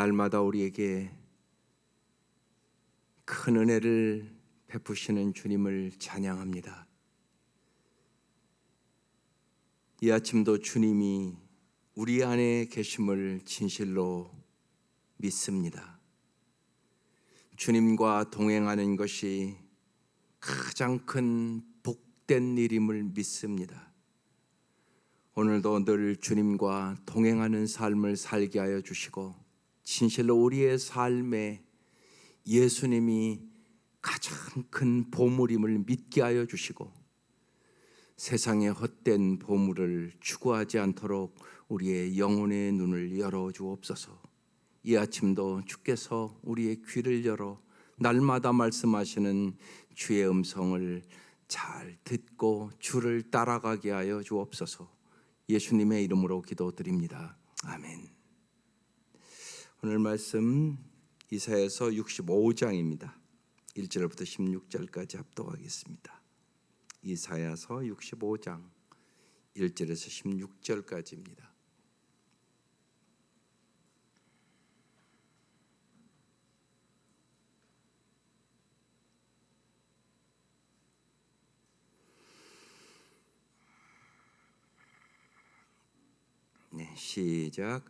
날마다 우리에게 큰 은혜를 베푸시는 주님을 찬양합니다. 이 아침도 주님이 우리 안에 계심을 진실로 믿습니다. 주님과 동행하는 것이 가장 큰 복된 일임을 믿습니다. 오늘도 늘 주님과 동행하는 삶을 살게 하여 주시고, 진실로 우리의 삶에 예수님이 가장 큰 보물임을 믿게 하여 주시고, 세상의 헛된 보물을 추구하지 않도록 우리의 영혼의 눈을 열어 주옵소서. 이 아침도 주께서 우리의 귀를 열어 날마다 말씀하시는 주의 음성을 잘 듣고 주를 따라가게 하여 주옵소서. 예수님의 이름으로 기도드립니다. 아멘. 오늘 말씀 이사야서 65장입니다. 1절부터 16절까지 합독하겠습니다. 이사야서 65장 1절에서 16절까지입니다. 시작.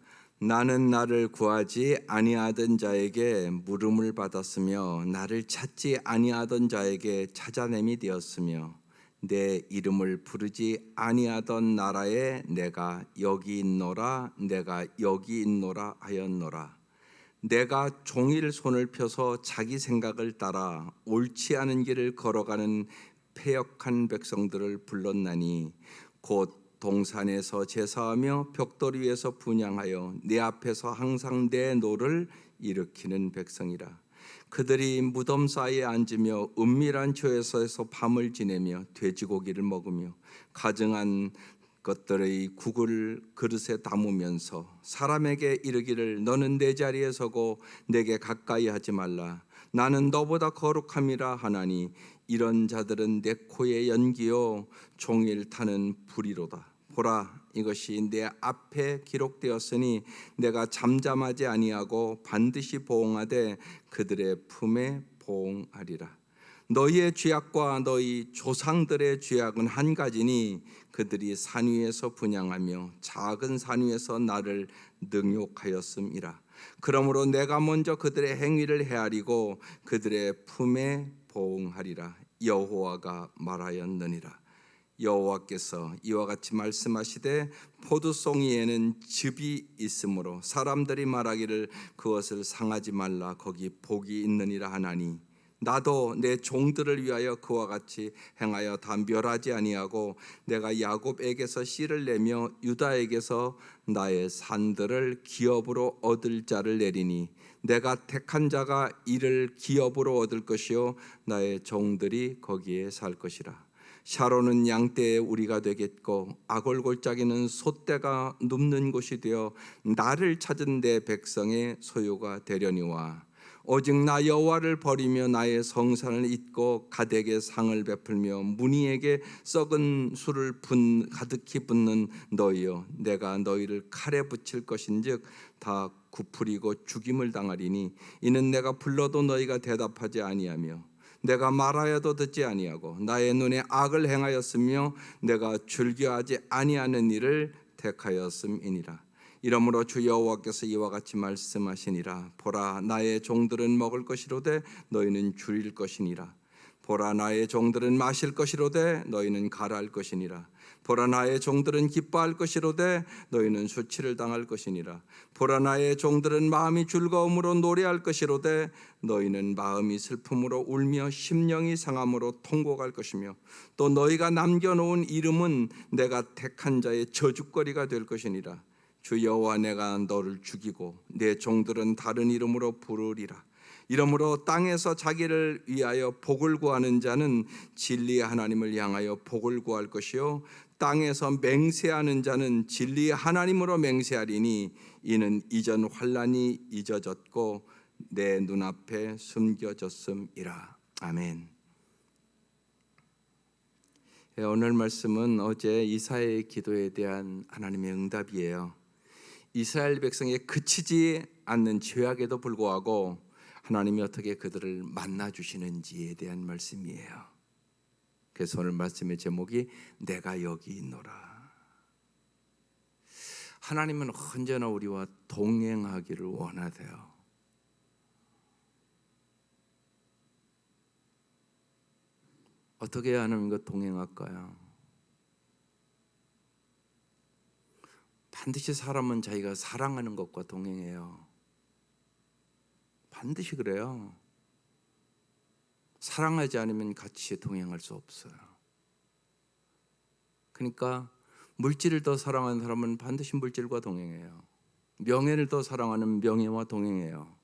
나는 나를 구하지 아니하던 자에게 물음을 받았으며 나를 찾지 아니하던 자에게 찾아냄이 되었으며 내 이름을 부르지 아니하던 나라에 내가 여기 있노라 내가 여기 있노라 하였노라. 내가 종일 손을 펴서 자기 생각을 따라 옳지 않은 길을 걸어가는 패역한 백성들을 불렀나니 곧 동산에서 제사하며 벽돌 위에서 분향하여 내 앞에서 항상 내 노를 일으키는 백성이라. 그들이 무덤 사이에 앉으며 은밀한 처소에서 밤을 지내며 돼지고기를 먹으며 가증한 것들의 국을 그릇에 담으면서 사람에게 이르기를 너는 내 자리에 서고 내게 가까이 하지 말라. 나는 너보다 거룩함이라 하나니 이런 자들은 내 코의 연기요 종일 타는 불이로다. 보라, 이것이 내 앞에 기록되었으니 내가 잠잠하지 아니하고 반드시 보응하되 그들의 품에 보응하리라. 너희의 죄악과 너희 조상들의 죄악은 한 가지니 그들이 산 위에서 분향하며 작은 산 위에서 나를 능욕하였음이라. 그러므로 내가 먼저 그들의 행위를 헤아리고 그들의 품에 보응하리라. 여호와가 말하였느니라. 여호와께서 이와 같이 말씀하시되 포도송이에는 즙이 있으므로 사람들이 말하기를 그것을 상하지 말라 거기 복이 있느니라 하나니 나도 내 종들을 위하여 그와 같이 행하여 다 멸하지 아니하고 내가 야곱에게서 씨를 내며 유다에게서 나의 산들을 기업으로 얻을 자를 내리니 내가 택한 자가 이를 기업으로 얻을 것이요 나의 종들이 거기에 살 것이라. 샤론은 양떼의 우리가 되겠고 아골골짜기는 솥대가 눕는 곳이 되어 나를 찾은 내 백성의 소유가 되려니와 오직 나 여호와를 버리며 나의 성산을 잊고 갓에게 상을 베풀며 문희에게 썩은 술을 가득히 붓는 너희여 내가 너희를 칼에 붙일 것인즉 다 굽으리고 죽임을 당하리니 이는 내가 불러도 너희가 대답하지 아니하며 내가 말하여도 듣지 아니하고 나의 눈에 악을 행하였으며 내가 즐겨하지 아니하는 일을 택하였음이니라. 이러므로 주 여호와께서 이와 같이 말씀하시니라. 보라, 나의 종들은 먹을 것이로되 너희는 줄일 것이니라. 보라, 나의 종들은 마실 것이로되 너희는 가라할 것이니라. 보라, 나의 종들은 기뻐할 것이로되 너희는 수치를 당할 것이니라. 보라, 나의 종들은 마음이 즐거움으로 노래할 것이로되 너희는 마음이 슬픔으로 울며 심령이 상함으로 통곡할 것이며 또 너희가 남겨놓은 이름은 내가 택한 자의 저주거리가 될 것이니라. 주 여호와 내가 너를 죽이고 내 종들은 다른 이름으로 부르리라. 이러므로 땅에서 자기를 위하여 복을 구하는 자는 진리의 하나님을 향하여 복을 구할 것이요 땅에서 맹세하는 자는 진리의 하나님으로 맹세하리니 이는 이전 환난이 잊어졌고 내 눈앞에 숨겨졌음이라. 아멘. 오늘 말씀은 어제 이사야의 기도에 대한 하나님의 응답이에요. 이스라엘 백성에 그치지 않는 죄악에도 불구하고 하나님이 어떻게 그들을 만나 주시는지에 대한 말씀이에요. 그래서 오늘 말씀의 제목이 내가 여기 있노라. 하나님은 언제나 우리와 동행하기를 원하세요. 어떻게 하나님과 동행할까요? 반드시 사람은 자기가 사랑하는 것과 동행해요. 반드시 그래요. 사랑하지 않으면 같이 동행할 수 없어요. 그러니까 물질을 더 사랑하는 사람은 반드시 물질과 동행해요. 명예를 더 사랑하는 명예와 동행해요.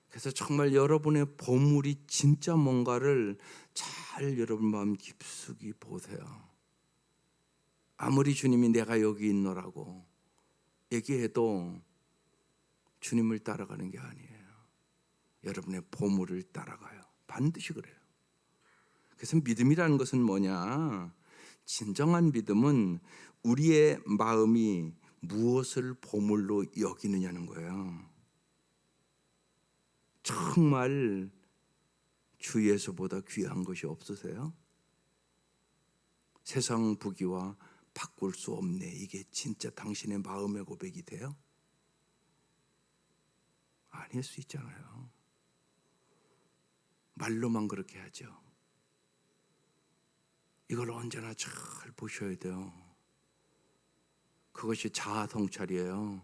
그래서 정말 여러분의 보물이 진짜 뭔가를 잘 여러분 마음 깊숙이 보세요. 아무리 주님이 내가 여기 있노라고 얘기해도 주님을 따라가는 게 아니에요. 여러분의 보물을 따라가요. 반드시 그래요. 그래서 믿음이라는 것은 뭐냐? 진정한 믿음은 우리의 마음이 무엇을 보물로 여기느냐는 거예요. 정말 주 예수보다 귀한 것이 없으세요? 세상 부귀와 바꿀 수 없네. 이게 진짜 당신의 마음의 고백이 돼요? 아닐 수 있잖아요. 말로만 그렇게 하죠. 이걸 언제나 잘 보셔야 돼요. 그것이 자아 성찰이에요.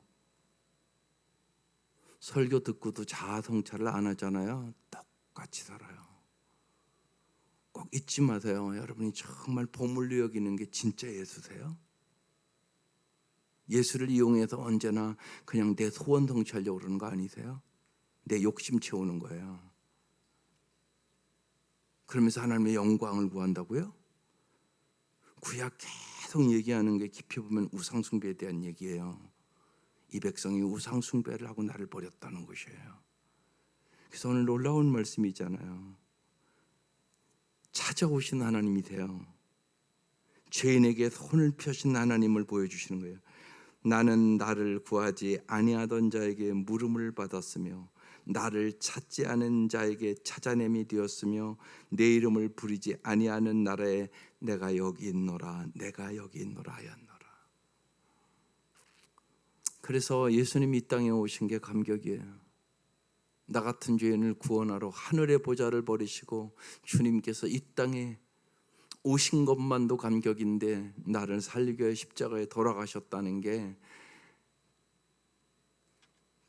설교 듣고도 자아 성찰을 안 하잖아요. 똑같이 살아요. 꼭 잊지 마세요. 여러분이 정말 보물로 여기는 게 진짜 예수세요? 예수를 이용해서 언제나 그냥 내 소원 성취하려고 그러는 거 아니세요? 내 욕심 채우는 거예요. 그러면서 하나님의 영광을 구한다고요? 구약 계속 얘기하는 게 깊이 보면 우상숭배에 대한 얘기예요. 이 백성이 우상숭배를 하고 나를 버렸다는 것이에요. 그래서 오늘 놀라운 말씀이잖아요. 찾아오신 하나님이세요. 죄인에게 손을 펴신 하나님을 보여주시는 거예요. 나는 나를 구하지 아니하던 자에게 물음을 받았으며 나를 찾지 않은 자에게 찾아냄이 되었으며 내 이름을 부르지 아니하는 나라에 내가 여기 있노라 내가 여기 있노라 하였노라. 그래서 예수님이 이 땅에 오신 게 감격이에요. 나 같은 죄인을 구원하러 하늘의 보좌를 버리시고 주님께서 이 땅에 오신 것만도 감격인데 나를 살리기 위해 십자가에 돌아가셨다는 게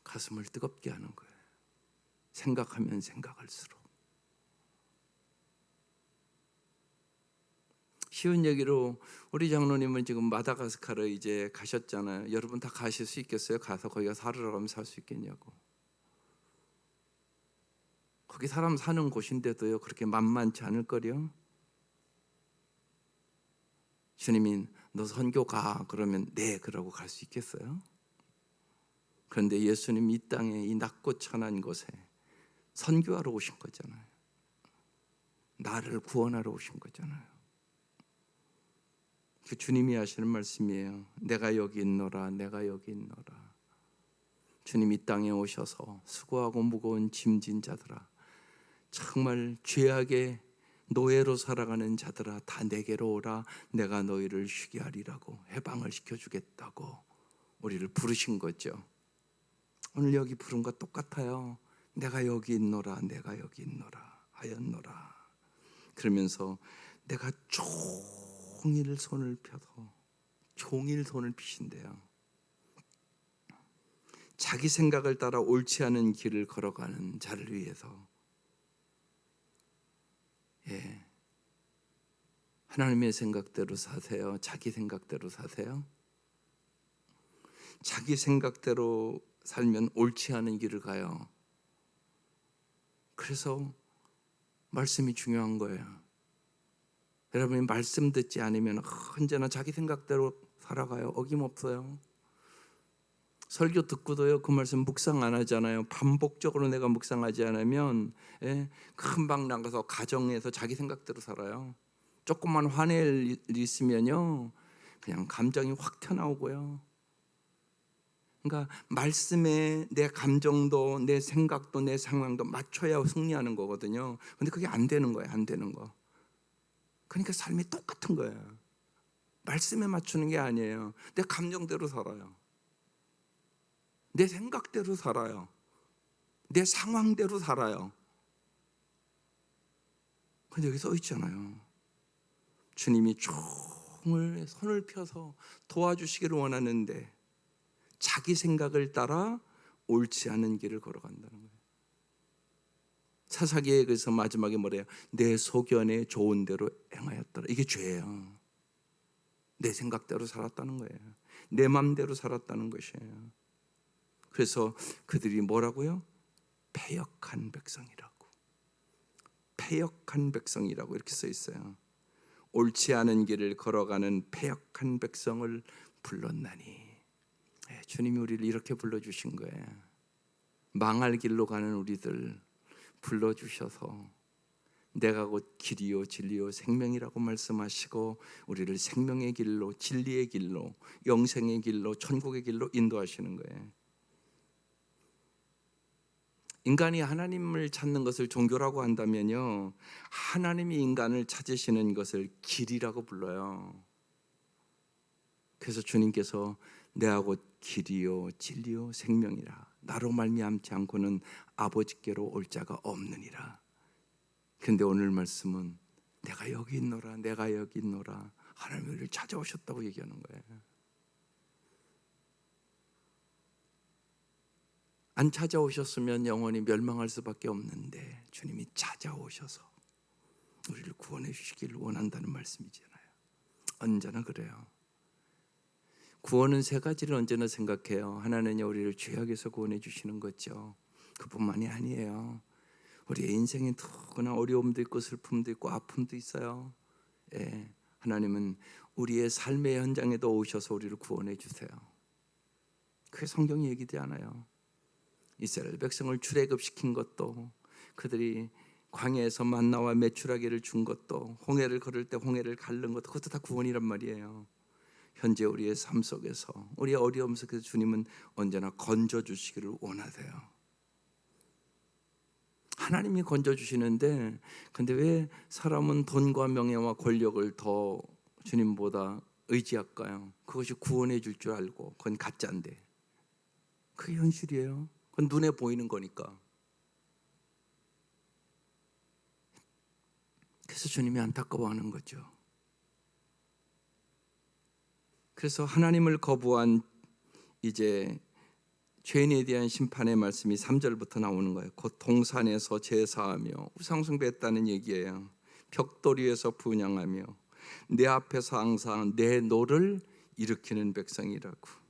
가슴을 뜨겁게 하는 거예요. 생각하면 생각할수록. 쉬운 얘기로 우리 장로님은 지금 마다가스카르 이제 가셨잖아요. 여러분 다 가실 수 있겠어요? 가서 거기가 살으러 가면 살 수 있겠냐고. 거기 사람 사는 곳인데도요 그렇게 만만치 않을 거요. 주님이 너 선교 가 그러면 네 그러고 갈 수 있겠어요? 그런데 예수님 이 땅에 이 낮고 천한 곳에 선교하러 오신 거잖아요. 나를 구원하러 오신 거잖아요. 그 주님이 하시는 말씀이에요. 내가 여기 있노라 내가 여기 있노라. 주님 이 땅에 오셔서 수고하고 무거운 짐진 자들아 정말 죄악의 노예로 살아가는 자들아 다 내게로 오라 내가 너희를 쉬게 하리라고 해방을 시켜주겠다고 우리를 부르신 거죠. 오늘 여기 부름과 똑같아요. 내가 여기 있노라 내가 여기 있노라 하였노라. 그러면서 내가 종일 손을 펴서 종일 손을 피신대요. 자기 생각을 따라 옳지 않은 길을 걸어가는 자를 위해서 하나님의 생각대로 사세요? 자기 생각대로 사세요? 자기 생각대로 살면 옳지 않은 길을 가요. 그래서 말씀이 중요한 거예요. 여러분이 말씀 듣지 않으면 언제나 자기 생각대로 살아가요. 어김없어요. 설교 듣고도요 그 말씀 묵상 안 하잖아요. 반복적으로 내가 묵상하지 않으면 금방 나가서 가정에서 자기 생각대로 살아요. 조금만 화낼 일 있으면요 그냥 감정이 확 튀어나오고요. 그러니까 말씀에 내 감정도 내 생각도 내 상황도 맞춰야 승리하는 거거든요. 근데 그게 안 되는 거예요. 안 되는 거. 그러니까 삶이 똑같은 거예요. 말씀에 맞추는 게 아니에요. 내 감정대로 살아요. 내 생각대로 살아요. 내 상황대로 살아요. 근데 여기 써 있잖아요. 주님이 종을 손을 펴서 도와주시기를 원하는데 자기 생각을 따라 옳지 않은 길을 걸어간다는 거예요. 사사기에 그래서 마지막에 뭐래요? 내 소견에 좋은 대로 행하였더라. 이게 죄예요. 내 생각대로 살았다는 거예요. 내 마음대로 살았다는 것이에요. 그래서 그들이 뭐라고요? 패역한 백성이라고. 패역한 백성이라고 이렇게 써 있어요. 옳지 않은 길을 걸어가는 패역한 백성을 불렀나니. 주님이 우리를 이렇게 불러주신 거예요. 망할 길로 가는 우리들 불러주셔서 내가 곧 길이요 진리요 생명이라고 말씀하시고 우리를 생명의 길로, 진리의 길로, 영생의 길로, 천국의 길로 인도하시는 거예요. 인간이 하나님을 찾는 것을 종교라고 한다면요, 하나님이 인간을 찾으시는 것을 길이라고 불러요. 그래서 주님께서 내가 곧 길이요 진리요 생명이라, 나로 말미암지 않고는 아버지께로 올 자가 없느니라. 그런데 오늘 말씀은 내가 여기 있노라, 내가 여기 있노라, 하나님이 우리를 찾아오셨다고 얘기하는 거예요. 안 찾아오셨으면 영원히 멸망할 수밖에 없는데 주님이 찾아오셔서 우리를 구원해 주시기를 원한다는 말씀이잖아요. 언제나 그래요. 구원은 세 가지를 언제나 생각해요. 하나는요, 우리를 죄악에서 구원해 주시는 거죠. 그뿐만이 아니에요. 우리의 인생에 누구나 어려움도 있고 슬픔도 있고 아픔도 있어요. 예, 하나님은 우리의 삶의 현장에도 오셔서 우리를 구원해 주세요. 그게 성경이 얘기되지 않아요. 이스라엘 백성을 출애굽시킨 것도, 그들이 광야에서 만나와 메추라기를 준 것도, 홍해를 걸을 때 홍해를 가른 것도, 그것도 다 구원이란 말이에요. 현재 우리의 삶 속에서, 우리의 어려움 속에서 주님은 언제나 건져주시기를 원하세요. 하나님이 건져주시는데, 근데 왜 사람은 돈과 명예와 권력을 더 주님보다 의지할까요? 그것이 구원해 줄 줄 알고. 그건 가짜인데, 그게 현실이에요. 그건 눈에 보이는 거니까. 그래서 주님이 안타까워하는 거죠. 그래서 하나님을 거부한 이제 죄인에 대한 심판의 말씀이 3절부터 나오는 거예요. 곧 동산에서 제사하며 우상숭배했다는 얘기예요. 벽돌이에서 분향하며 내 앞에서 항상 내 노를 일으키는 백성이라고.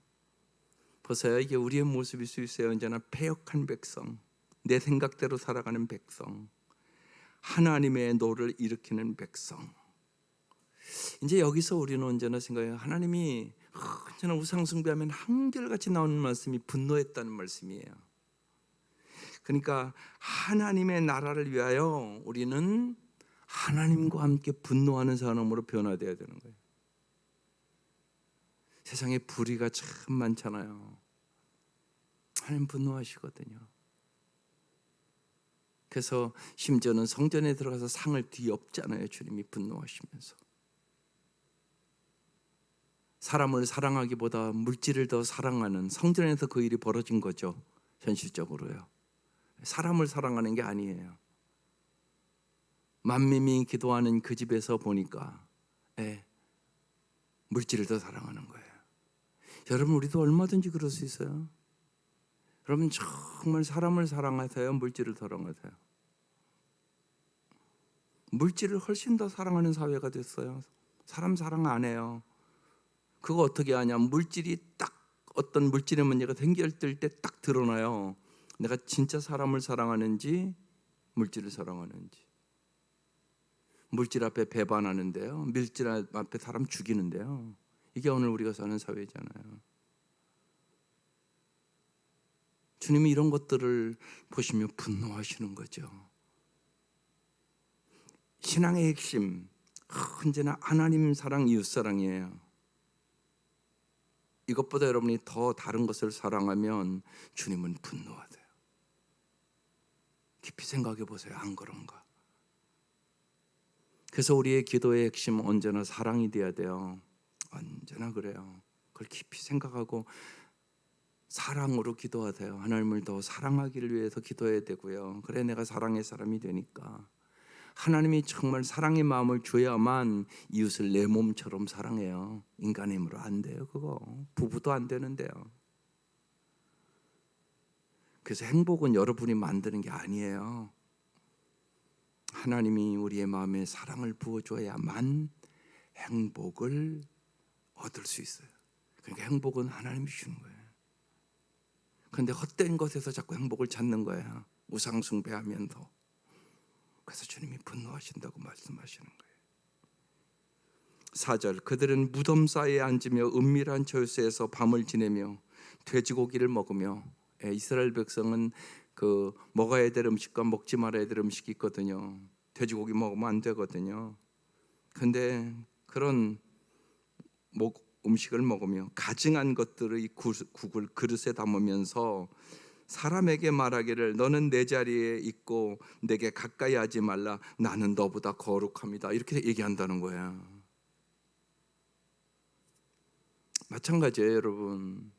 보세요. 이게 우리의 모습일 수 있어요. 언제나 패역한 백성, 내 생각대로 살아가는 백성, 하나님의 노를 일으키는 백성. 이제 여기서 우리는 언제나 생각해요. 하나님이 언제나 우상숭배하면 한결같이 나오는 말씀이 분노했다는 말씀이에요. 그러니까 하나님의 나라를 위하여 우리는 하나님과 함께 분노하는 사람으로 변화되어야 되는 거예요. 세상에 불의가 참 많잖아요. 하나님 분노하시거든요. 그래서 심지어는 성전에 들어가서 상을 뒤엎잖아요. 주님이 분노하시면서. 사람을 사랑하기보다 물질을 더 사랑하는, 성전에서 그 일이 벌어진 거죠. 현실적으로요. 사람을 사랑하는 게 아니에요. 만민이 기도하는 그 집에서 보니까 물질을 더 사랑하는 거예요. 여러분, 우리도 얼마든지 그럴 수 있어요. 여러분, 정말 사람을 사랑하세요? 물질을 사랑하세요? 물질을 훨씬 더 사랑하는 사회가 됐어요. 사람 사랑 안 해요. 그거 어떻게 하냐? 물질이 딱, 어떤 물질의 문제가 생길 때 딱 드러나요. 내가 진짜 사람을 사랑하는지 물질을 사랑하는지. 물질 앞에 배반하는데요, 물질 앞에 사람 죽이는데요. 이게 오늘 우리가 사는 사회잖아요. 주님이 이런 것들을 보시며 분노하시는 거죠. 신앙의 핵심, 언제나 하나님 사랑, 이웃 사랑이에요. 이것보다 여러분이 더 다른 것을 사랑하면 주님은 분노하세요. 깊이 생각해 보세요. 안 그런가? 그래서 우리의 기도의 핵심은 언제나 사랑이 돼야 돼요. 언제나 그래요. 그걸 깊이 생각하고 사랑으로 기도하세요. 하나님을 더 사랑하기를 위해서 기도해야 되고요. 그래 내가 사랑의 사람이 되니까. 하나님이 정말 사랑의 마음을 줘야만 이웃을 내 몸처럼 사랑해요. 인간의 힘으로 안 돼요. 그거 부부도 안 되는데요. 그래서 행복은 여러분이 만드는 게 아니에요. 하나님이 우리의 마음에 사랑을 부어줘야만 행복을 얻을 수 있어요. 그러니까 행복은 하나님이 주는 거예요. 그런데 헛된 것에서 자꾸 행복을 찾는 거예요. 우상 숭배하면서. 그래서 주님이 분노하신다고 말씀하시는 거예요. 4절 그들은 무덤 사이에 앉으며 은밀한 처소에서 밤을 지내며 돼지고기를 먹으며, 이스라엘 백성은 그 먹어야 될 음식과 먹지 말아야 될 음식이 있거든요. 돼지고기 먹으면 안 되거든요. 근데 그런 음식을 먹으며 가증한 것들의 국을 그릇에 담으면서 사람에게 말하기를 너는 내 자리에 있고 내게 가까이 하지 말라. 나는 너보다 거룩합니다. 이렇게 얘기한다는 거예요. 마찬가지예요, 여러분.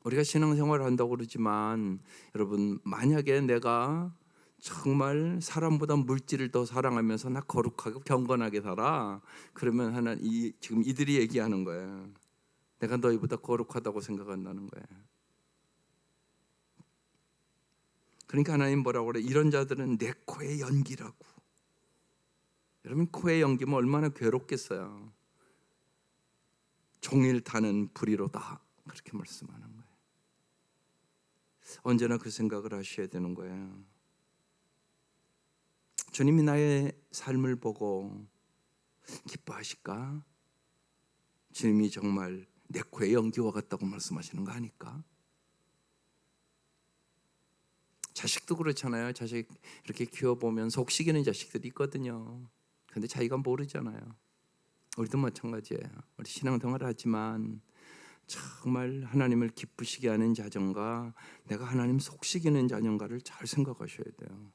우리가 신앙생활을 한다고 그러지만 여러분, 만약에 내가 정말 사람보다 물질을 더 사랑하면서 나 거룩하고 경건하게 살아, 그러면 지금 이들이 얘기하는 거예요. 내가 너희보다 거룩하다고 생각한다는 거예요. 그러니까 하나님 뭐라고 그래? 이런 자들은 내 코의 연기라고. 여러분, 코의 연기면 얼마나 괴롭겠어요. 종일 타는 불이로다, 그렇게 말씀하는 거예요. 언제나 그 생각을 하셔야 되는 거예요. 주님이 나의 삶을 보고 기뻐하실까? 주님이 정말 내 코의 연기와 같다고 말씀하시는 거 아닐까? 자식도 그렇잖아요. 자식 이렇게 키워보면 속식이는 자식들이 있거든요. 근데 자기가 모르잖아요. 우리도 마찬가지예요. 우리 신앙생활을 하지만 정말 하나님을 기쁘시게 하는 자녀인가, 내가 하나님 속식이는 자녀인가를 잘 생각하셔야 돼요.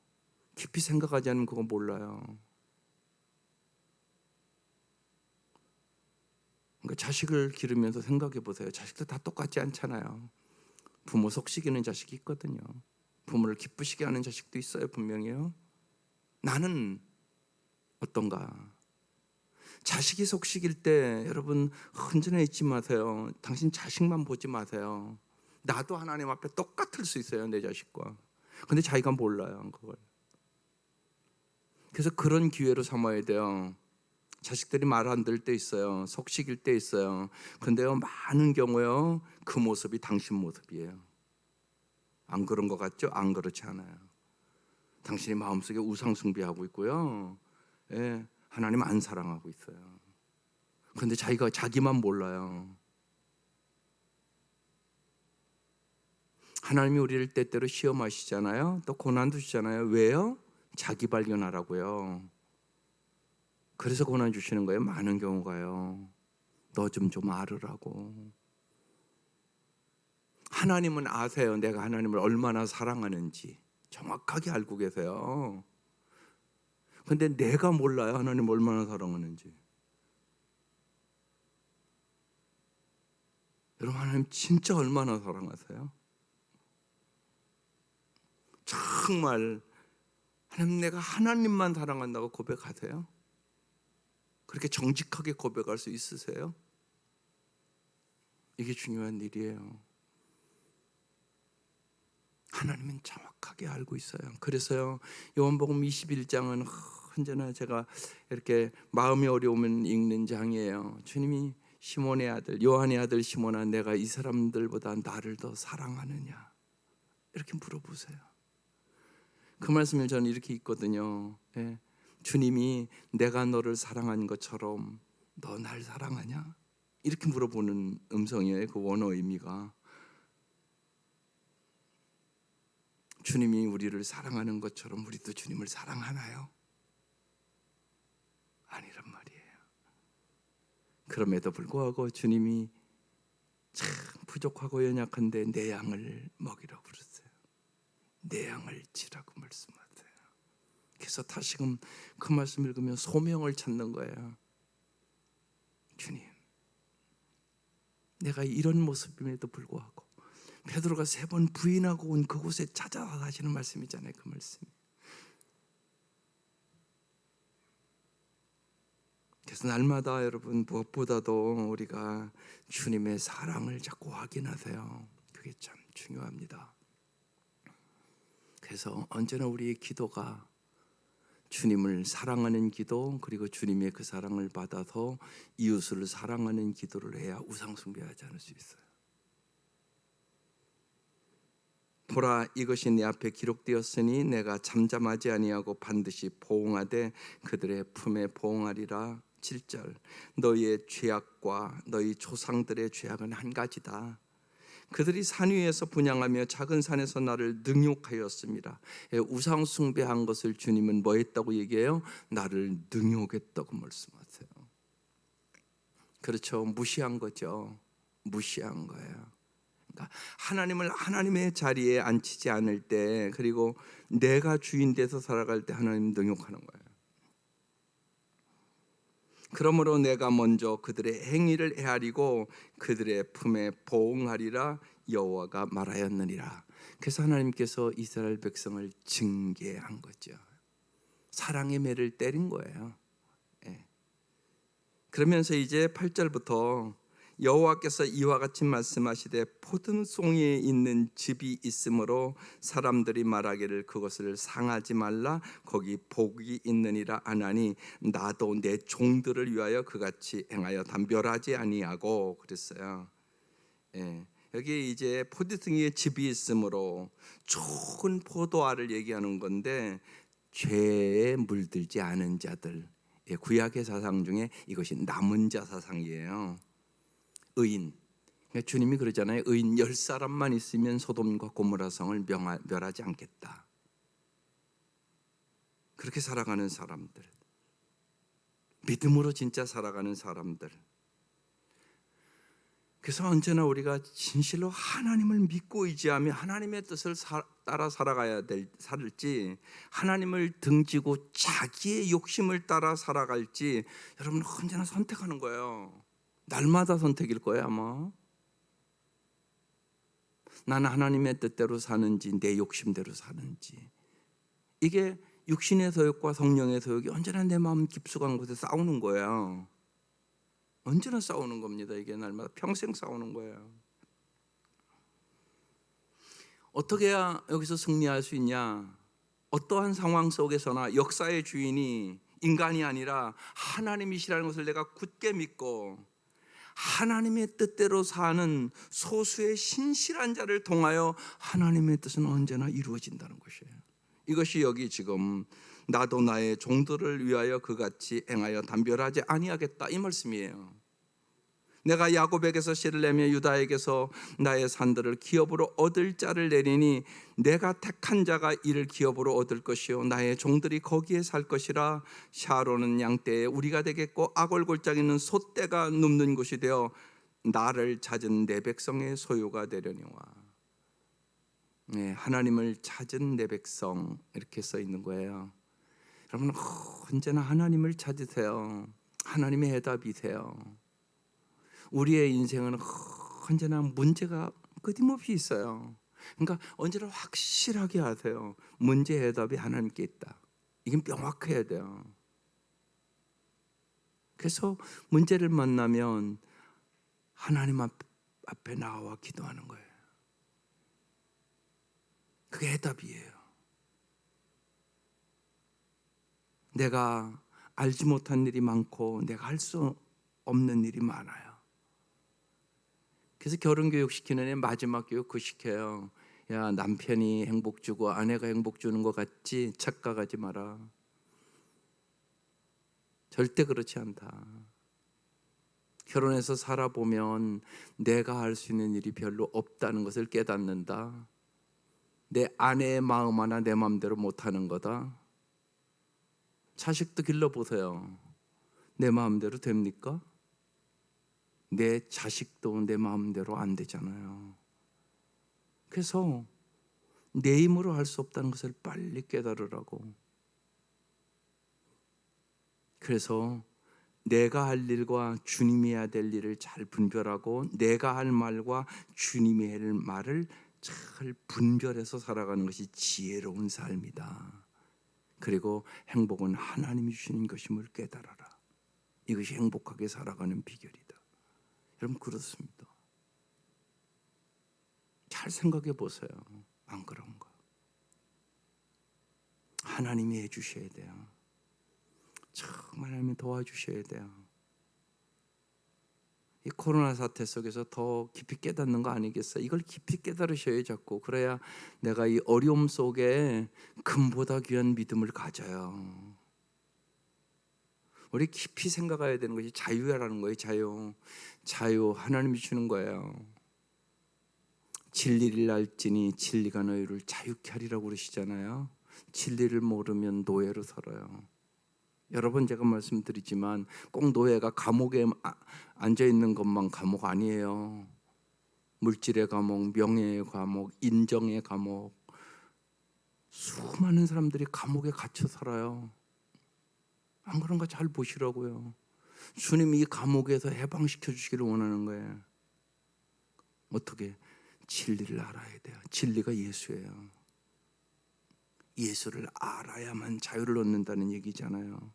깊이 생각하지 않으면 그거 몰라요. 그러니까 자식을 기르면서 생각해 보세요. 자식들 다 똑같지 않잖아요. 부모 속식이는 자식이 있거든요. 부모를 기쁘시게 하는 자식도 있어요, 분명히요. 나는 어떤가? 자식이 속식일 때 여러분 흔들어 있지 마세요. 당신 자식만 보지 마세요. 나도 하나님 앞에 똑같을 수 있어요, 내 자식과. 근데 자기가 몰라요, 그걸. 그래서 그런 기회로 삼아야 돼요. 자식들이 말 안 들을 때 있어요. 속식일 때 있어요. 근데요, 많은 경우요, 그 모습이 당신 모습이에요. 안 그런 것 같죠? 안 그렇지 않아요. 당신이 마음속에 우상 숭배하고 있고요. 예, 하나님 안 사랑하고 있어요. 그런데 자기만 몰라요. 하나님이 우리를 때때로 시험하시잖아요. 또 고난도 주잖아요. 왜요? 자기 발견하라고요. 그래서 고난 주시는 거예요. 많은 경우가요. 너 좀 알으라고. 하나님은 아세요. 내가 하나님을 얼마나 사랑하는지 정확하게 알고 계세요. 근데 내가 몰라요. 하나님 얼마나 사랑하는지. 여러분, 하나님 진짜 얼마나 사랑하세요? 정말 하나님, 내가 하나님만 사랑한다고 고백하세요? 그렇게 정직하게 고백할 수 있으세요? 이게 중요한 일이에요. 하나님은 정확하게 알고 있어요. 그래서요, 요한복음 21장은 언제나 제가 이렇게 마음이 어려우면 읽는 장이에요. 주님이 시몬의 아들, 요한의 아들 시몬아, 내가 이 사람들보다 나를 더 사랑하느냐? 이렇게 물어보세요. 그 말씀을 저는 이렇게 읽거든요. 예. 주님이 내가 너를 사랑한 것처럼 너 날 사랑하냐? 이렇게 물어보는 음성이에요. 그 원어 의미가. 주님이 우리를 사랑하는 것처럼 우리도 주님을 사랑하나요? 아니란 말이에요. 그럼에도 불구하고 주님이 참 부족하고 연약한데 내 양을 먹이라고 그랬어요. 내 양을 치라고 말씀하세요. 그래서 다시금 그 말씀 읽으면 소명을 찾는 거예요. 주님, 내가 이런 모습임에도 불구하고 베드로가 3번 부인하고 온 그곳에 찾아와 가시는 말씀이잖아요. 그 말씀이. 그래서 날마다 여러분 무엇보다도 우리가 주님의 사랑을 자꾸 확인하세요. 그게 참 중요합니다. 그래서 언제나 우리의 기도가 주님을 사랑하는 기도, 그리고 주님의 그 사랑을 받아서 이웃을 사랑하는 기도를 해야 우상숭배하지 않을 수 있어요. 보라, 이것이 내 앞에 기록되었으니 내가 잠잠하지 아니하고 반드시 보응하되 그들의 품에 보응하리라. 7절, 너희의 죄악과 너희 조상들의 죄악은 한 가지다. 그들이 산 위에서 분향하며 작은 산에서 나를 능욕하였습니다. 우상 숭배한 것을 주님은 뭐 했다고 얘기해요? 나를 능욕했다고 말씀하세요. 그렇죠. 무시한 거죠. 무시한 거예요. 그러니까 하나님을 하나님의 자리에 앉히지 않을 때, 그리고 내가 주인 돼서 살아갈 때 하나님 능욕하는 거예요. 그러므로 내가 먼저 그들의 행위를 헤아리고 그들의 품에 보응하리라 여호와가 말하였느니라. 그래서 하나님께서 이스라엘 백성을 징계한 거죠. 사랑의 매를 때린 거예요. 그러면서 이제 8절부터 여호와께서 이와 같이 말씀하시되 포도송이에 있는 즙이 있으므로 사람들이 말하기를 그것을 상하지 말라, 거기 복이 있느니라 하나니 나도 내 종들을 위하여 그같이 행하여 담별하지 아니하고 그랬어요. 여기 이제 포도송이에 즙이 있으므로 좋은 포도알을 얘기하는 건데 죄에 물들지 않은 자들, 구약의 사상 중에 이것이 남은 자 사상이에요. 의인, 그러니까 주님이 그러잖아요. 의인 10사람만 있으면 소돔과 고모라 성을 멸하지 않겠다. 그렇게 살아가는 사람들, 믿음으로 진짜 살아가는 사람들. 그래서 언제나 우리가 진실로 하나님을 믿고 의지하며 하나님의 뜻을 따라 살아가야 살지, 하나님을 등지고 자기의 욕심을 따라 살아갈지, 여러분 언제나 선택하는 거예요. 날마다 선택일 거예요. 아마 나는 하나님의 뜻대로 사는지 내 욕심대로 사는지. 이게 육신의 소욕과 성령의 소욕이 언제나 내 마음 깊숙한 곳에 싸우는 거예요. 언제나 싸우는 겁니다. 이게 날마다 평생 싸우는 거예요. 어떻게 해야 여기서 승리할 수 있냐? 어떠한 상황 속에서나 역사의 주인이 인간이 아니라 하나님이시라는 것을 내가 굳게 믿고 하나님의 뜻대로 사는 소수의 신실한 자를 통하여 하나님의 뜻은 언제나 이루어진다는 것이에요. 이것이 여기 지금 나도 나의 종들을 위하여 그같이 행하여 담별하지 아니하겠다 이 말씀이에요. 내가 야곱에게서 씨를 내며 유다에게서 나의 산들을 기업으로 얻을 자를 내리니 내가 택한 자가 이를 기업으로 얻을 것이요 나의 종들이 거기에 살 것이라. 샤론은 양떼에 우리가 되겠고 아골 골짜기 있는 소떼가 눕는 곳이 되어 나를 찾은 내 백성의 소유가 되려니와. 하나님을 찾은 내 백성 이렇게 써 있는 거예요. 여러분 언제나 하나님을 찾으세요. 하나님의 해답이세요. 우리의 인생은 언제나 문제가 끊임없이 있어요. 그러니까 언제나 확실하게 하세요. 문제 해답이 하나님께 있다. 이건 명확해야 돼요. 그래서 문제를 만나면 하나님 앞에 나와 기도하는 거예요. 그게 해답이에요. 내가 알지 못한 일이 많고 내가 할 수 없는 일이 많아요. 그래서 결혼교육 시키는 애 마지막 교육 그 시켜요. 야, 남편이 행복 주고 아내가 행복 주는 것 같지? 착각하지 마라. 절대 그렇지 않다. 결혼해서 살아보면 내가 할 수 있는 일이 별로 없다는 것을 깨닫는다. 내 아내의 마음 하나 내 마음대로 못하는 거다. 자식도 길러보세요. 내 마음대로 됩니까? 내 자식도 내 마음대로 안 되잖아요. 그래서 내 힘으로 할 수 없다는 것을 빨리 깨달으라고. 그래서 내가 할 일과 주님이 해야 될 일을 잘 분별하고, 내가 할 말과 주님이 할 말을 잘 분별해서 살아가는 것이 지혜로운 삶이다. 그리고 행복은 하나님이 주시는 것임을 깨달아라. 이것이 행복하게 살아가는 비결이다. 여러분, 그렇습니다. 잘 생각해 보세요. 안 그런가? 하나님이 해주셔야 돼요. 정말 하나님이 도와주셔야 돼요. 이 코로나 사태 속에서 더 깊이 깨닫는 거 아니겠어요? 이걸 깊이 깨달으셔야 자꾸. 그래야 내가 이 어려움 속에 금보다 귀한 믿음을 가져요. 우리 깊이 생각해야 되는 것이 자유라는 거예요. 자유 하나님이 주는 거예요. 진리를 알지니 진리가 너희를 자유케 하리라고 그러시잖아요. 진리를 모르면 노예로 살아요. 여러 번 제가 말씀드리지만 꼭 노예가 감옥에 앉아 있는 것만 감옥 아니에요. 물질의 감옥, 명예의 감옥, 인정의 감옥, 수많은 사람들이 감옥에 갇혀 살아요. 안 그런가 잘 보시라고요. 주님이 이 감옥에서 해방시켜 주시기를 원하는 거예요. 어떻게? 진리를 알아야 돼요. 진리가 예수예요. 예수를 알아야만 자유를 얻는다는 얘기잖아요.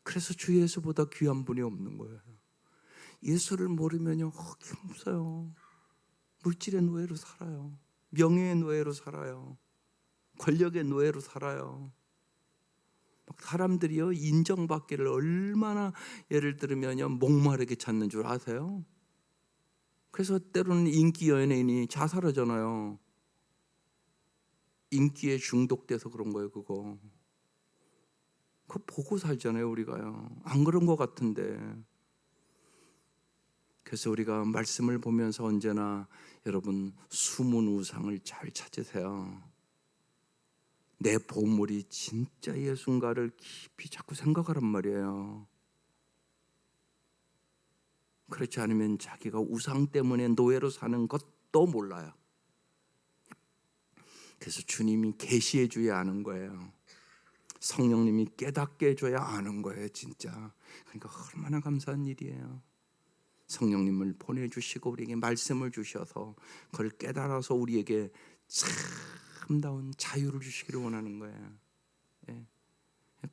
그래서 주 예수보다 귀한 분이 없는 거예요. 예수를 모르면요, 힘없어요. 물질의 노예로 살아요. 명예의 노예로 살아요. 권력의 노예로 살아요. 사람들이요, 인정받기를 얼마나 예를 들면요 목마르게 찾는 줄 아세요? 그래서 때로는 인기 연예인이 자살하잖아요. 인기에 중독돼서 그런 거예요. 그거 보고 살잖아요, 우리가요. 안 그런 것 같은데. 그래서 우리가 말씀을 보면서 언제나 여러분 숨은 우상을 잘 찾으세요. 내 보물이 진짜 예수인가를 깊이 자꾸 생각하란 말이에요. 그렇지 않으면 자기가 우상 때문에 노예로 사는 것도 몰라요. 그래서 주님이 계시해 줘야 아는 거예요. 성령님이 깨닫게 해줘야 아는 거예요, 진짜. 그러니까 얼마나 감사한 일이에요. 성령님을 보내주시고 우리에게 말씀을 주셔서 그걸 깨달아서 우리에게 참다운 자유를 주시기를 원하는 거예요. 예.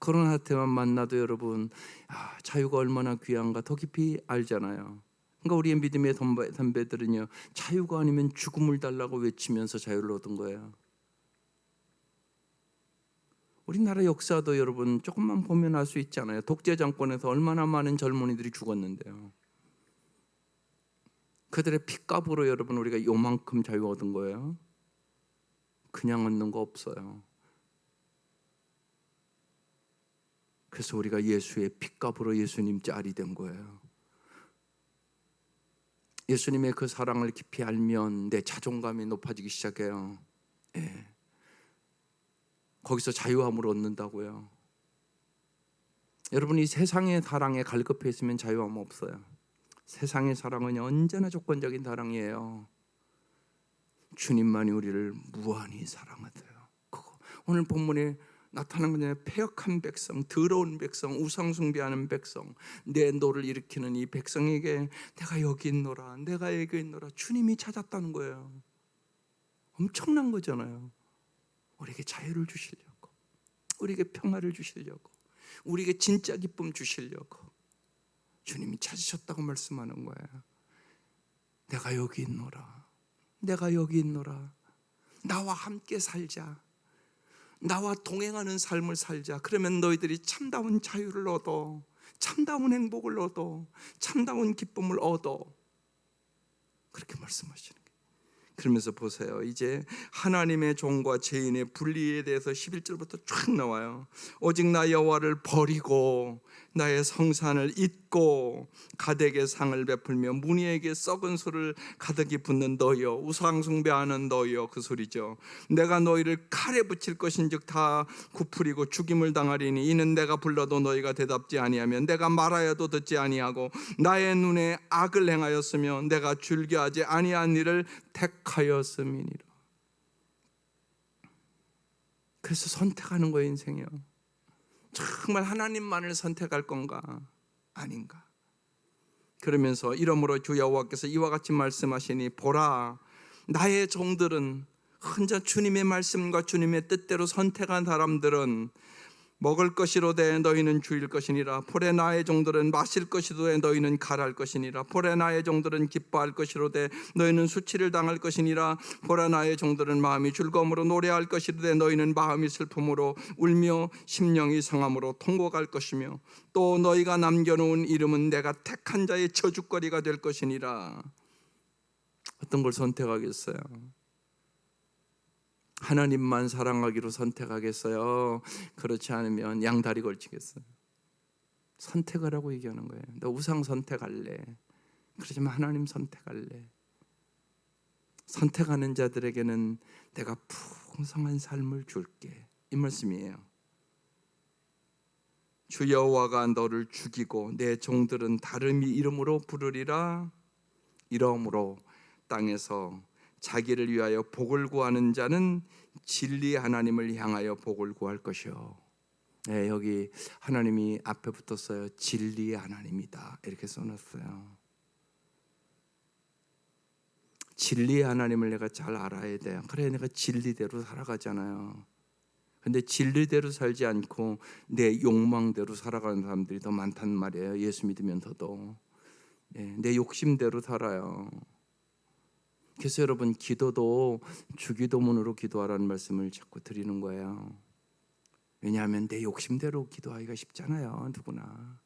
코로나 때만 만나도 여러분, 자유가 얼마나 귀한가 더 깊이 알잖아요. 그러니까 우리의 믿음의 선배들은요, 자유가 아니면 죽음을 달라고 외치면서 자유를 얻은 거예요. 우리나라 역사도 여러분 조금만 보면 알 수 있잖아요. 독재 정권에서 얼마나 많은 젊은이들이 죽었는데요. 그들의 핏값으로 여러분 우리가 요만큼 자유 얻은 거예요. 그냥 얻는 거 없어요. 그래서 우리가 예수의 핏값으로 예수님 짤이 된 거예요. 예수님의 그 사랑을 깊이 알면 내 자존감이 높아지기 시작해요. 예. 거기서 자유함을 얻는다고요. 여러분이 세상의 사랑에 갈급해 있으면 자유함 없어요. 세상의 사랑은 언제나 조건적인 사랑이에요. 주님만이 우리를 무한히 사랑하세요. 그거 오늘 본문에 나타난 거잖아요. 패역한 백성, 더러운 백성, 우상 숭배하는 백성, 내 노를 일으키는 이 백성에게 내가 여기 있노라, 내가 여기 있노라, 주님이 찾았다는 거예요. 엄청난 거잖아요. 우리에게 자유를 주시려고, 우리에게 평화를 주시려고, 우리에게 진짜 기쁨 주시려고 주님이 찾으셨다고 말씀하는 거예요. 내가 여기 있노라, 내가 여기 있노라, 나와 함께 살자, 나와 동행하는 삶을 살자. 그러면 너희들이 참다운 자유를 얻어, 참다운 행복을 얻어, 참다운 기쁨을 얻어. 그렇게 말씀하시는 거예요. 그러면서 보세요. 이제 하나님의 종과 죄인의 분리에 대해서 11절부터 쫙 나와요. 오직 나 여호와를 버리고 나의 성산을 잊고 빚고 가덱에 상을 베풀며 문의에게 썩은 술을 가득히 붓는 너희여, 우상 숭배하는 너희여, 그 소리죠. 내가 너희를 칼에 붙일 것인즉 다 굽으리고 죽임을 당하리니 이는 내가 불러도 너희가 대답지 아니하며 내가 말하여도 듣지 아니하고 나의 눈에 악을 행하였으며 내가 즐겨하지 아니한 일을 택하였음이니라. 그래서 선택하는 거예요, 인생이요. 정말 하나님만을 선택할 건가 아닌가. 그러면서 이러므로 주 여호와께서 이와 같이 말씀하시니 보라, 나의 종들은 혼자 주님의 말씀과 주님의 뜻대로 선택한 사람들은 먹을 것이로되 너희는 주일 것이니라. 보라, 나의 종들은 마실 것이로되 너희는 갈할 것이니라. 보라, 나의 종들은 기뻐할 것이로되 너희는 수치를 당할 것이니라. 보라, 나의 종들은 마음이 즐거움으로 노래할 것이로되 너희는 마음이 슬픔으로 울며 심령이 상함으로 통곡할 것이며 또 너희가 남겨놓은 이름은 내가 택한 자의 저주거리가 될 것이니라. 어떤 걸 선택하겠어요? 하나님만 사랑하기로 선택하겠어요? 그렇지 않으면 양다리 걸치겠어요? 선택을 하고 얘기하는 거예요. 너 우상 선택할래? 그러지만 하나님 선택할래? 선택하는 자들에게는 내가 풍성한 삶을 줄게, 이 말씀이에요. 주 여호와가 너를 죽이고 내 종들은 다른 이름으로 부르리라. 이러므로 땅에서 자기를 위하여 복을 구하는 자는 진리 하나님을 향하여 복을 구할 것이요. 네, 여기 하나님이 앞에 붙었어요. 진리의 하나님이다, 이렇게 써놨어요. 진리의 하나님을 내가 잘 알아야 돼요. 그래, 내가 진리대로 살아가잖아요. 근데 진리대로 살지 않고 내 욕망대로 살아가는 사람들이 더 많단 말이에요. 예수 믿으면서도 내 욕심대로 살아요. 그래서 여러분, 기도도 주기도문으로 기도하라는 말씀을 자꾸 드리는 거예요. 왜냐하면 내 욕심대로 기도하기가 쉽잖아요, 누구나.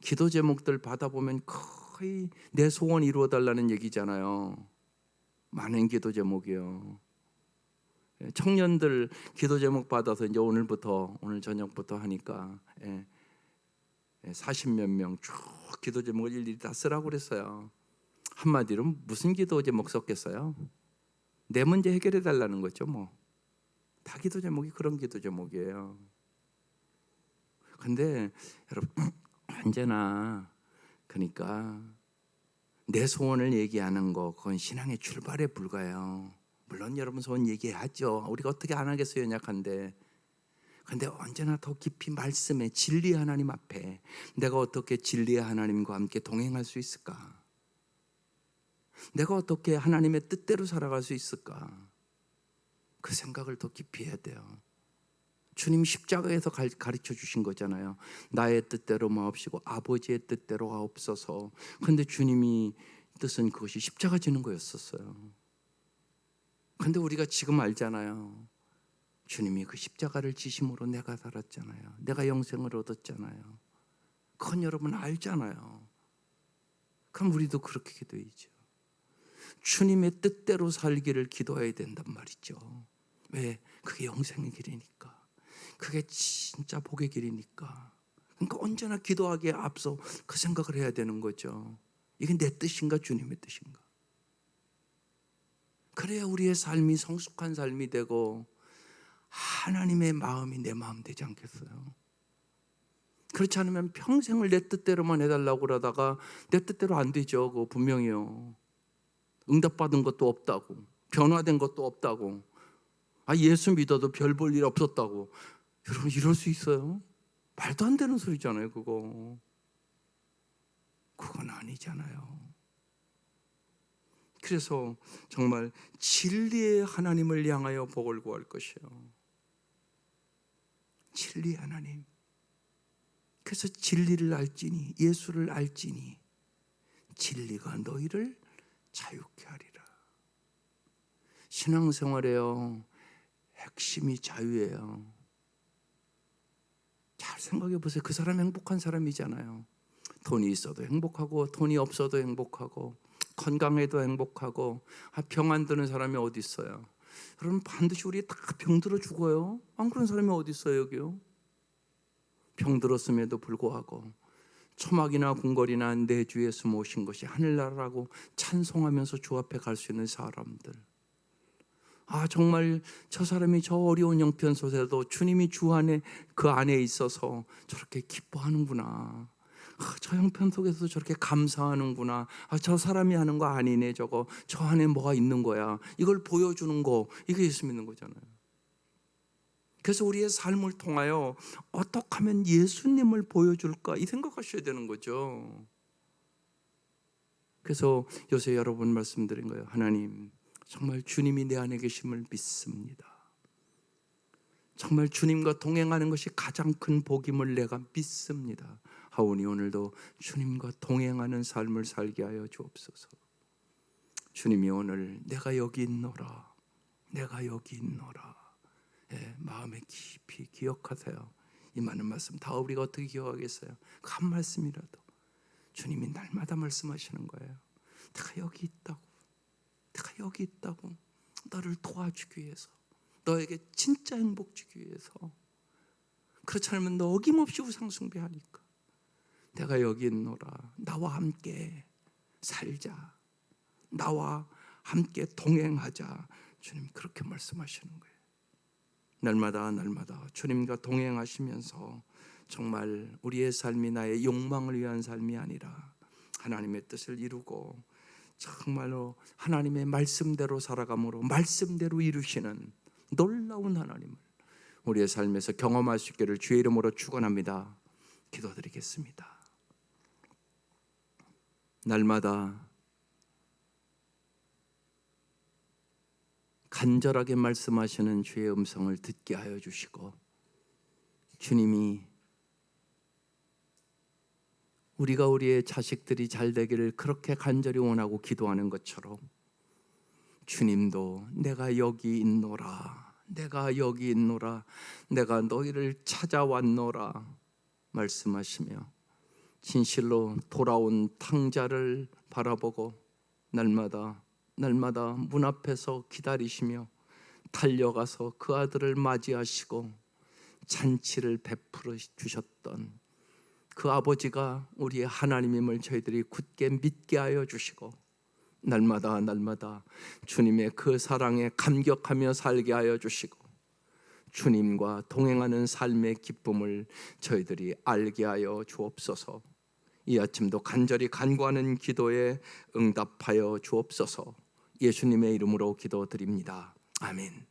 기도 제목들 받아보면 거의 내 소원 이루어달라는 얘기잖아요. 많은 기도 제목이요. 청년들 기도 제목 받아서 이제 오늘 저녁부터 하니까 40몇 명 쭉 기도 제목을 일일이 다 쓰라고 그랬어요. 한마디로 무슨 기도 제목 썼겠어요? 내 문제 해결해 달라는 거죠. 다 기도 제목이 그런 기도 제목이에요. 근데 여러분, 언제나 그러니까 내 소원을 얘기하는 거, 그건 신앙의 출발에 불과해요. 물론 여러분 소원 얘기하죠. 우리가 어떻게 안 하겠어요, 연약한데. 근데 언제나 더 깊이 말씀에, 진리 하나님 앞에 내가 어떻게 진리의 하나님과 함께 동행할 수 있을까? 내가 어떻게 하나님의 뜻대로 살아갈 수 있을까? 그 생각을 더 깊이 해야 돼요. 주님 십자가에서 가르쳐 주신 거잖아요. 나의 뜻대로 마옵시고 아버지의 뜻대로 하옵소서. 근데 주님이 뜻은 그것이 십자가 지는 거였었어요. 근데 우리가 지금 알잖아요. 주님이 그 십자가를 지심으로 내가 살았잖아요. 내가 영생을 얻었잖아요. 그건 여러분 알잖아요. 그럼 우리도 그렇게 기도해야죠. 주님의 뜻대로 살기를 기도해야 된단 말이죠. 왜? 그게 영생의 길이니까. 그게 진짜 복의 길이니까. 그러니까 언제나 기도하기에 앞서 그 생각을 해야 되는 거죠. 이게 내 뜻인가 주님의 뜻인가. 그래야 우리의 삶이 성숙한 삶이 되고 하나님의 마음이 내 마음 되지 않겠어요? 그렇지 않으면 평생을 내 뜻대로만 해달라고 그러다가 내 뜻대로 안 되죠. 그거 분명히요. 응답받은 것도 없다고, 변화된 것도 없다고, 예수 믿어도 별 볼 일 없었다고. 여러분, 이럴 수 있어요? 말도 안 되는 소리잖아요. 그건 아니잖아요. 그래서 정말 진리의 하나님을 향하여 복을 구할 것이요. 진리의 하나님. 그래서 진리를 알지니, 예수를 알지니 진리가 너희를 자유케 하리라. 신앙생활에요, 핵심이 자유예요. 잘 생각해 보세요. 그 사람 행복한 사람이잖아요. 돈이 있어도 행복하고 돈이 없어도 행복하고 건강해도 행복하고 병 안 드는 사람이 어디 있어요? 여러분, 반드시 우리 다 병들어 죽어요. 안 그런 사람이 어디 있어요, 여기요? 병들었음에도 불구하고 초막이나 궁궐이나 내 주 예수 모신 것이 하늘나라라고 찬송하면서 주 앞에 갈 수 있는 사람들. 정말 저 사람이 저 어려운 형편소에도 주님이 주 안에 그 안에 있어서 저렇게 기뻐하는구나. 저 형편 속에서 저렇게 감사하는구나. 저 사람이 하는 거 아니네. 저거 저 안에 뭐가 있는 거야. 이걸 보여주는 거, 이게 예수 믿는 거잖아요. 그래서 우리의 삶을 통하여 어떻게 하면 예수님을 보여줄까 이 생각하셔야 되는 거죠. 그래서 요새 여러분 말씀드린 거예요. 하나님, 정말 주님이 내 안에 계심을 믿습니다. 정말 주님과 동행하는 것이 가장 큰 복임을 내가 믿습니다. 하오니 오늘도 주님과 동행하는 삶을 살게 하여 주옵소서. 주님이 오늘 내가 여기 있노라, 내가 여기 있노라, 마음에 깊이 기억하세요. 이 많은 말씀 다 우리가 어떻게 기억하겠어요? 그 한 말씀이라도 주님이 날마다 말씀하시는 거예요. 내가 여기 있다고, 내가 여기 있다고, 너를 도와주기 위해서, 너에게 진짜 행복 주기 위해서. 그렇지 않으면 너 어김없이 우상 숭배하니까 내가 여기 있노라, 나와 함께 살자, 나와 함께 동행하자. 주님 그렇게 말씀하시는 거예요. 날마다 주님과 동행하시면서 정말 우리의 삶이 나의 욕망을 위한 삶이 아니라 하나님의 뜻을 이루고 정말로 하나님의 말씀대로 살아감으로 말씀대로 이루시는 놀라운 하나님을 우리의 삶에서 경험할 수 있기를 주의 이름으로 축원합니다. 기도드리겠습니다. 날마다 간절하게 말씀하시는 주의 음성을 듣게 하여 주시고, 주님이 우리가 우리의 자식들이 잘 되기를 그렇게 간절히 원하고 기도하는 것처럼 주님도 내가 여기 있노라, 내가 여기 있노라, 내가 너희를 찾아왔노라 말씀하시며 진실로 돌아온 탕자를 바라보고 날마다 문 앞에서 기다리시며 달려가서 그 아들을 맞이하시고 잔치를 베풀어 주셨던 그 아버지가 우리의 하나님임을 저희들이 굳게 믿게 하여 주시고 날마다 주님의 그 사랑에 감격하며 살게 하여 주시고 주님과 동행하는 삶의 기쁨을 저희들이 알게 하여 주옵소서. 이 아침도 간절히 간구하는 기도에 응답하여 주옵소서. 예수님의 이름으로 기도드립니다. 아멘.